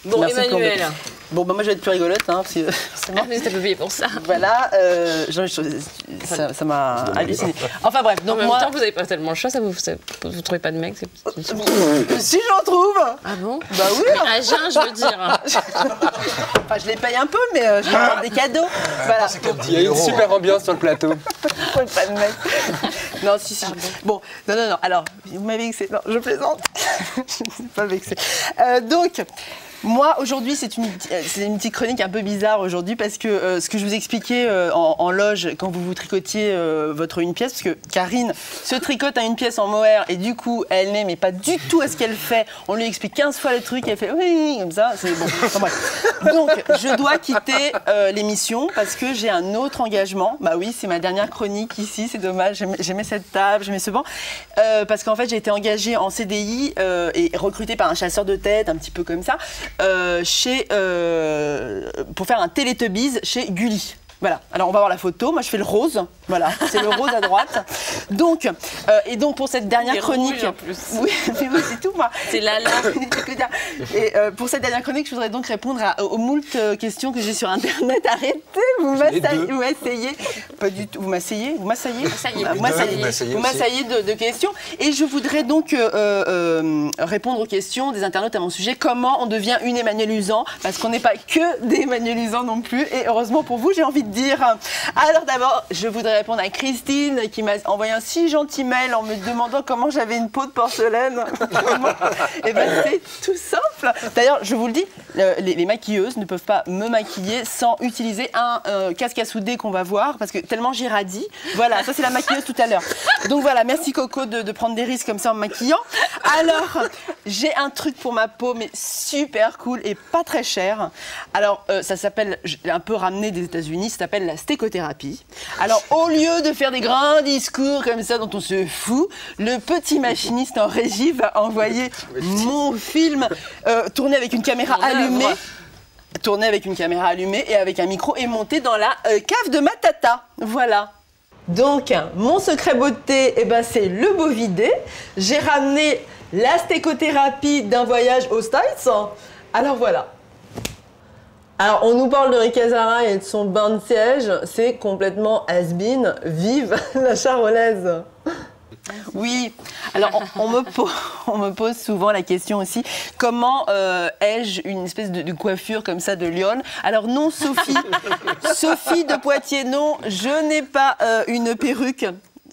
Bon, Merci, Emmanuel. Bon, bah moi je vais être plus rigolote, hein, parce que forcément. Ah, mais t'as pas payé pour ça. Voilà, ça m'a halluciné. Enfin bref, donc En même moi. temps, vous avez pas tellement le choix, vous trouvez pas de mec, c'est Si j'en trouve. Ah bon? Bah oui. Mais à jeun, je veux dire. Enfin, je les paye un peu, mais je leur apporte des cadeaux. Voilà. Il y a une super ambiance sur le plateau. Pas de mec. Non, si. Bon, non. Alors, vous m'avez vexé. Non, je plaisante. Je ne suis pas vexée. Donc. Moi, aujourd'hui, c'est une petite chronique un peu bizarre aujourd'hui parce que ce que je vous expliquais en loge quand vous tricotiez votre une pièce, parce que Karine se tricote à une pièce en mohair et du coup, elle n'aimait pas du tout à ce qu'elle fait. On lui explique 15 fois le truc, elle fait oui, comme ça, c'est bon. Enfin, bref. Donc, je dois quitter l'émission parce que j'ai un autre engagement. Bah oui, c'est ma dernière chronique ici, c'est dommage. J'aimais cette table, j'aimais ce banc. Parce qu'en fait, j'ai été engagée en CDI et recrutée par un chasseur de tête, un petit peu comme ça. Pour faire un Télétubbies chez Gulli. Voilà, alors on va voir la photo, moi je fais le rose, voilà, c'est le rose à droite. Donc, et donc pour cette dernière chronique... Rouge en plus. Oui, mais oui, c'est tout moi. C'est Lala. Et pour cette dernière chronique, je voudrais donc répondre aux moult questions que j'ai sur Internet. Arrêtez, vous m'asseyez. Pas du tout, vous m'asseyez. Vous m'asseyez de questions. Et je voudrais donc répondre aux questions des internautes à mon sujet. Comment on devient une Emmanuelle Uzan? Parce qu'on n'est pas que des Emmanuelle Uzan non plus. Et heureusement pour vous, j'ai envie de dire. Alors d'abord, je voudrais répondre à Christine qui m'a envoyé un si gentil mail en me demandant comment j'avais une peau de porcelaine. Et ben c'est tout simple. D'ailleurs, je vous le dis, les maquilleuses ne peuvent pas me maquiller sans utiliser un casque à souder qu'on va voir parce que tellement j'irradie. Voilà, ça c'est la maquilleuse tout à l'heure. Donc voilà, merci Coco de prendre des risques comme ça en me maquillant. Alors, j'ai un truc pour ma peau mais super cool et pas très cher. Alors, ça s'appelle, je l'ai un peu ramené des États-Unis, ça s'appelle la stécothérapie. Alors, au lieu de faire des grands discours comme ça dont on se fout, le petit machiniste en régie va envoyer mon film tourné avec une caméra allumée. Tourné avec une caméra allumée et avec un micro et monté dans la cave de ma tata. Voilà. Donc, mon secret beauté, eh ben, c'est le Bovidé. J'ai ramené la stécothérapie d'un voyage aux States. Alors voilà. Alors, on nous parle de Ricazara et de son bain de siège. C'est complètement has-been. Vive la charolaise. Oui, alors on me pose souvent la question aussi, comment ai-je une espèce de coiffure comme ça de lionne? Alors non, Sophie, Sophie de Poitiers, non, je n'ai pas une perruque.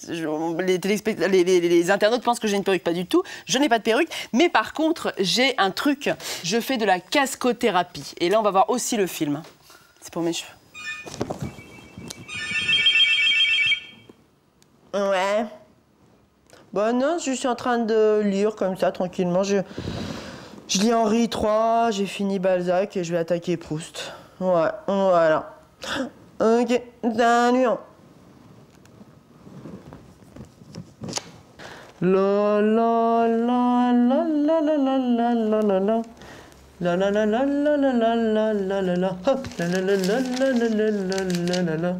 Les internautes pensent que j'ai une perruque, pas du tout. Je n'ai pas de perruque, mais par contre, j'ai un truc. Je fais de la cascothérapie. Et là, on va voir aussi le film. C'est pour mes cheveux. Ouais. Bah non, je suis en train de lire comme ça, tranquillement. Je lis Henri III, j'ai fini Balzac et je vais attaquer Proust. Ouais, voilà. Ok, salut. La la la la la la la la la la la. La la la la la la la la la la la. La la la la la la la la la la.